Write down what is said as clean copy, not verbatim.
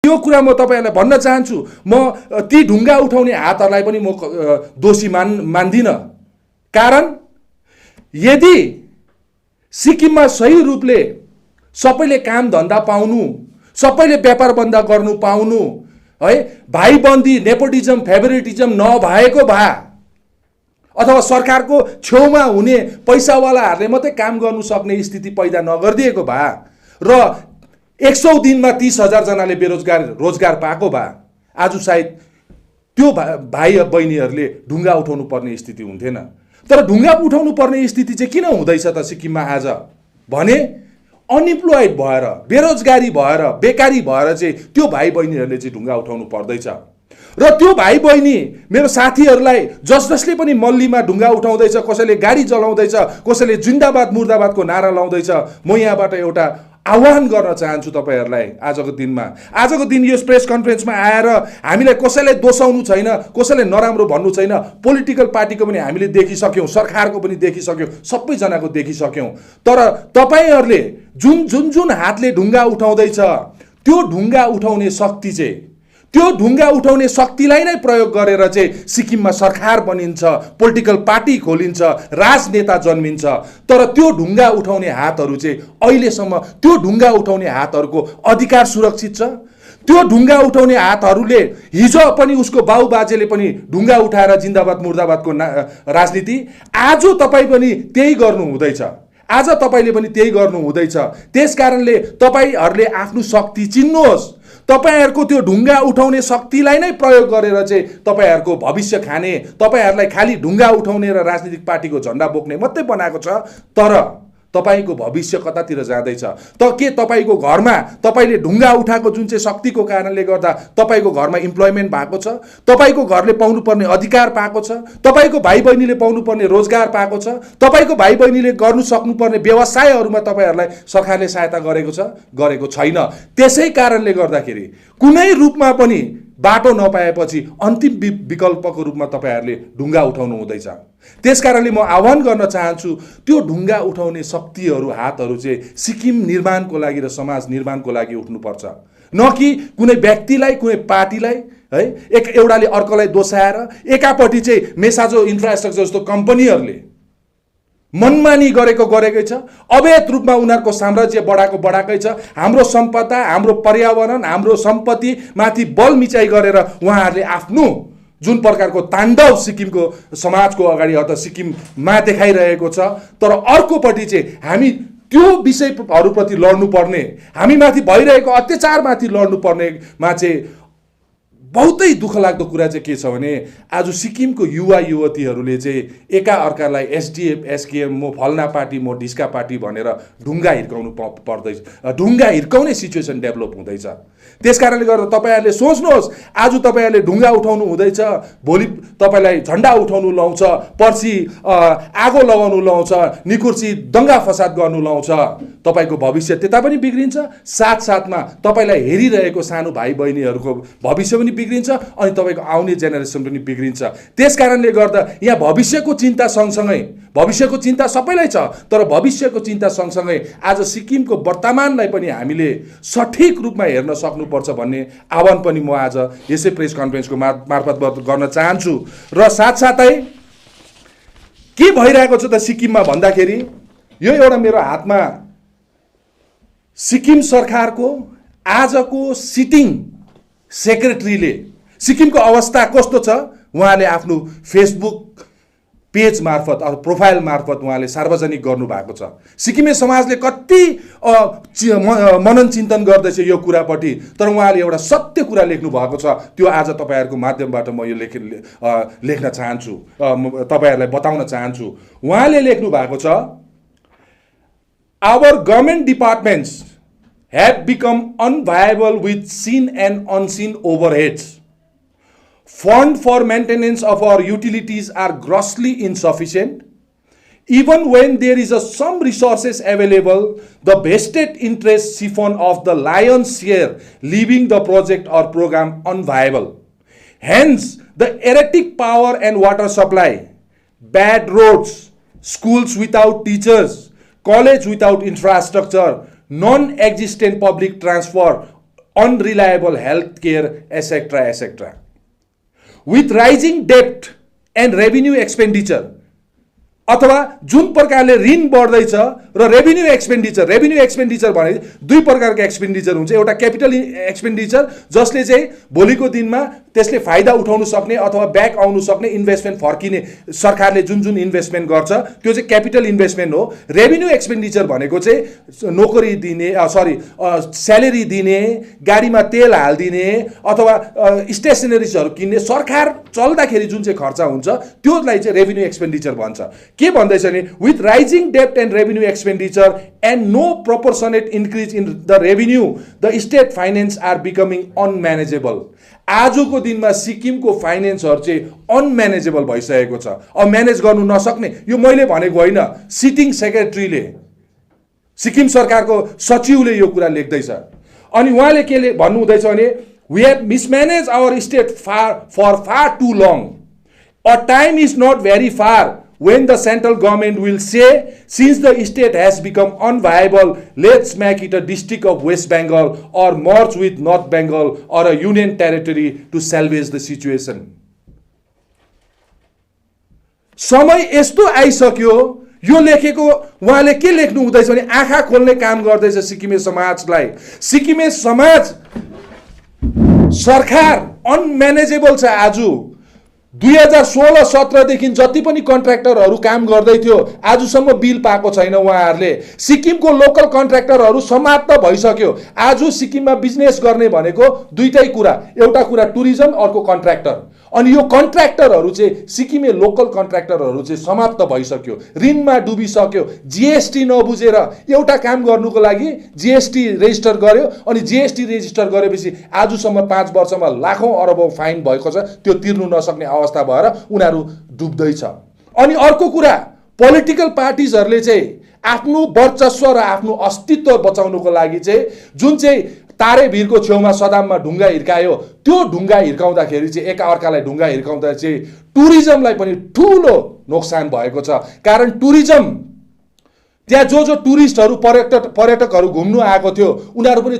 त्यो कुरा म तपाईहरुलाई भन्न चाहन्छु। म ती ढुङ्गा उठाउने हातहरुलाई पनि म दोषी मान्दिन। कारण यदि सिक्किममा सही रूपले सबैले काम धन्दा पाउनु, सबैले व्यापार बन्दा गर्नु पाउनु, है, भाइबन्दी नेपोटिजम फेभरेटिजम नभएको भए अथवा सरकारको छेउमा हुने पैसावालाहरूले मात्रै काम गर्नु सक्ने स्थिति पैदा नगरिदिएको भए र 100 दिनमा 30,000 जनाले रोजगार पाएको भए आज सायद त्यो भाइ बहिनीहरूले ढुङ्गा उठाउनु पर्ने स्थिति हुन्थेन। तर ढुङ्गा उठाउनु पर्ने स्थिति चाहिँ किन हुँदैछ त सिक्किममा आज भने अनइम्प्लोइड भएर, बेरोजगारी भएर, बेकारी भएर चाहिँ त्यो भाइ बहिनीहरूले चाहिँ ढुङ्गा उठाउनु पर्दैछ। र त्यो भाइ बहिनी मेरो साथीहरूलाई जसले पनि मल्लीमा ढुङ्गा उठाउँदैछ, कसैले गाडी चलाउँदैछ, कसैले जिन्दाबाद मुर्दाबादको नारा लाउँदैछ, म यहाँबाट एउटा आह्वान गर्न चाहन्छु तपाईहरुलाई। आजको दिन यो प्रेस कन्फरेन्समा आएर हामीलाई कसैलाई दोषाउनु छैन, कसैले नराम्रो भन्नु छैन। पोलिटिकल पार्टीको पनि हामीले देखिसक्यौं, सरकारको पनि देखिसक्यौं, सबैजनाको देखिसक्यौं। तर तपाईहरुले जुन हातले ढुङ्गा उठाउँदैछ त्यो ढुङ्गा उठाउने शक्ति चाहिँ, त्यो ढुङ्गा उठाउने शक्तिलाई नै प्रयोग गरेर चाहिँ सिक्किममा सरकार बनिन्छ, पोलिटिकल पार्टी खोलिन्छ, राजनेता जन्मिन्छ। तर त्यो ढुङ्गा उठाउने हातहरू चाहिँ अहिलेसम्म त्यो ढुङ्गा उठाउने हातहरूको अधिकार सुरक्षित छ। त्यो ढुङ्गा उठाउने हातहरूले हिजो पनि उसको बाउबाजेले पनि ढुङ्गा उठाएर जिन्दाबाद मुर्दाबादको राजनीति, आज तपाईँ पनि त्यही गर्नु हुँदैछ, आज तपाईले पनि त्यही गर्नु हुँदैछ। त्यसकारणले तपाईहरुले आफ्नो शक्ति चिन्नुहोस्। तपाईहरुको त्यो ढुङ्गा उठाउने शक्तिलाई नै प्रयोग गरेर चाहिँ तपाईहरुको भविष्य खाने, तपाईहरुलाई खाली ढुङ्गा उठाउने र राजनीतिक पार्टीको झण्डा बोक्ने मात्रै बनाएको छ। तर तपाईको भविष्य कतातिर जाँदैछ त? के तपाईको घरमा तपाईले ढुङ्गा उठाएको जुन चाहिँ शक्तिको कारणले गर्दा तपाईको घरमा इम्प्लोइमेन्ट भएको छ, तपाईको घरले पाउनुपर्ने अधिकार पाएको छ, तपाईको भाइ बहिनीले पाउनुपर्ने रोजगार पाएको छ, तपाईको भाइ बहिनीले गर्नु सक्नुपर्ने व्यवसायहरुमा तपाईहरुलाई सरकारले सहायता गरेको छैन। त्यसै कारणले गर्दाखेरि कुनै रूपमा पनि बाटो नपाएपछि अन्तिम विकल्पको रूपमा तपाईहरुले ढुङ्गा उठाउनु हुँदैछ। त्यसकारणले म आह्वान गर्न चाहन्छु, त्यो ढुङ्गा उठाउने शक्तिहरू, हातहरू चाहिँ सिक्किम निर्माणको लागि र समाज निर्माणको लागि उठ्नुपर्छ। न कि कुनै व्यक्तिलाई, कुनै पार्टीलाई, है, एउटाले अर्कोलाई दोषाएर एकापट्टि चाहिँ मेसाजो इन्फ्रास्ट्रक्चर जस्तो कम्पनीहरूले मनमानी गरेकै छ, अवैध रूपमा उनीहरूको साम्राज्य बढाएकै छ। हाम्रो सम्पदा, हाम्रो पर्यावरण, हाम्रो सम्पत्ति माथि बल मिचाइ गरेर उहाँहरूले आफ्नो जुन प्रकारको ताण्डव सिक्किमको समाजको अगाडि अथवा सिक्किममा देखाइरहेको छ। तर अर्कोपट्टि चाहिँ हामी त्यो विषयहरूप्रति लड्नुपर्ने, हामी माथि भइरहेको अत्याचारमाथि लड्नुपर्नेमा चाहिँ बहुतै दुःख लाग्दो कुरा चाहिँ के छ भने आज सिक्किमको युवा युवतीहरूले चाहिँ एका अर्कालाई एसडीएफ, एसकेएम, म फल्ना पार्टी, म ढिस्का पार्टी भनेर ढुङ्गा हिर्काउनु पर्दैछ, ढुङ्गा हिर्काउने सिचुएसन डेभलप हुँदैछ। त्यसकारणले गर्दा तपाईहरुले सोच्नुहोस्, आज तपाईहरुले ढुङ्गा उठाउनु हुँदैछ, भोलि तपाईलाई झण्डा उठाउनु लाउँछ, पर्सि आगो लगाउनु लाउँछ, निकुर्सी दंगा फसाद गर्नु लाउँछ। तपाईको भविष्य त्यता पनि बिग्रिन्छ, साथसाथमा तपाईलाई हेरिरहेको सानो भाइ बहिनीहरूको भविष्य पनि बिग्रिन्छ अनि तपाईको आउने जेनेरेसन पनि बिग्रिन्छ। त्यसकारणले गर्दा यहाँ भविष्यको चिन्ता सँगसँगै, भविष्यको चिन्ता सबैलाई छ, तर भविष्यको चिन्ता सँगसँगै आज सिक्किमको वर्तमानलाई पनि हामीले सठिक रूपमा हेर्न सक्नुपर्छ भन्ने आह्वान पनि म आज यसै प्रेस कन्फरेन्सको मार्फत गर्न चाहन्छु। र साथसाथै के भइरहेको छ त सिक्किममा भन्दाखेरि, यो एउटा मेरो हातमा सिक्किम सरकारको आजको सिटिङ सेक्रेटरीले सिक्किमको अवस्था कस्तो छ उहाँले आफ्नो फेसबुक पेज मार्फत अथवा प्रोफाइल मार्फत उहाँले सार्वजनिक गर्नु भएको छ। सिक्किमे समाजले कति मनन चिन्तन गर्दैछ यो कुरापट्टि, तर उहाँले एउटा सत्य कुरा लेख्नु भएको छ। त्यो आज तपाईहरुको माध्यमबाट म यो लेख्न चाहन्छु, तपाईहरुलाई बताउन चाहन्छु। उहाँले लेख्नु भएको छ, Our government departments have become unviable with seen and unseen overheads. Fund for maintenance of our utilities are grossly insufficient. Even when there is some resources available, the vested interest siphon of the lion's share, leaving the project or program unviable. Hence, the erratic power and water supply, bad roads, schools without teachers, college without infrastructure, non-existent public transport unreliable healthcare, etc., etc. With rising debt and revenue expenditure, अथवा जुन प्रकारले ऋण बढ्दैछ र revenue expenditure भने दुई प्रकारको expenditure हुन्छ। एउटा क्यापिटल एक्सपेन्डिचर जसले चाहिँ भोलिको दिनमा त्यसले फाइदा उठाउन सक्ने अथवा ब्याक आउन सक्ने इन्भेस्टमेन्ट फर्किने, सरकारले जुन जुन इन्भेस्टमेन्ट गर्छ त्यो चाहिँ क्यापिटल इन्भेस्टमेन्ट हो। रेभिन्यू एक्सपेन्डिचर भनेको चाहिँ नोकरी दिने, स्यालेरी दिने, गाडीमा तेल हालिदिने अथवा स्टेसनरिजहरू किन्ने, सरकार चल्दाखेरि जुन चाहिँ खर्च हुन्छ त्यसलाई चाहिँ रेभिन्यू एक्सपेन्डिचर भन्छ। के भन्दैछ नि, विथ राइजिङ डेप्ट and revenue expenditure and no proportionate increase in the revenue, the state finance are becoming unmanageable. आजको दिनमा सिक्किमको फाइनेन्सहरू चाहिँ अनम्यानेजेबल भइसकेको छ। अब म्यानेज गर्नु नसक्ने, यो मैले भनेको होइन, सिटिङ सेक्रेटरीले, सिक्किम सरकारको सचिवले यो कुरा लेख्दैछ। अनि उहाँले के भन्नुहुँदैछ भने, we have mismanage our state for far too long, a time is not very far when the central government will say, since the state has become unviable, let's make it a district of West Bengal or merge with North Bengal or a union territory to salvage the situation. समय यस्तो आइसक्यो, यो लेखेको उहाँले के लेख्नु हुँदैछ भने आँखा खोल्ने काम गर्दैछ सिक्किमे समाजलाई। सिक्किमे समाज सरकार अनम्यानेजेबल छ। आज 2016-17 देखि जति पनि कन्ट्र्याक्टरहरू काम गर्दै थियो आजसम्म बिल पाएको छैन उहाँहरूले। सिक्किमको लोकल कन्ट्र्याक्टरहरू समाप्त भइसक्यो। आज सिक्किममा बिजनेस गर्ने भनेको दुईटै कुरा, एउटा कुरा टुरिज्म, अर्को कन्ट्र्याक्टर। अनि यो कन्ट्र्याक्टरहरू चाहिँ सिक्किमे लोकल कन्ट्र्याक्टरहरू चाहिँ समाप्त भइसक्यो, ऋणमा डुबिसक्यो। जीएसटी नबुझेर एउटा काम गर्नुको लागि जीएसटी रेजिस्टर गर्यो, अनि जीएसटी रेजिस्टर गरेपछि आजसम्म 5 वर्षमा लाखौं अरबौं फाइन भएको छ, त्यो तिर्नु नसक्ने अवस्था भएर उनीहरू डुब्दैछ। अनि अर्को कुरा, पोलिटिकल पार्टिजहरूले चाहिँ आफ्नो वर्चस्व र आफ्नो अस्तित्व बचाउनुको लागि चाहिँ जुन चाहिँ तारेभिरको छेउमा सदाममा ढुङ्गा हिर्कायो, त्यो ढुङ्गा हिर्काउँदाखेरि चाहिँ एकाअर्कालाई ढुङ्गा हिर्काउँदा चाहिँ टुरिज्मलाई पनि ठुलो नोक्सान भएको छ। कारण टुरिज्म त्यहाँ जो टुरिस्टहरू पर्यटकहरू घुम्नु आएको थियो उनीहरू पनि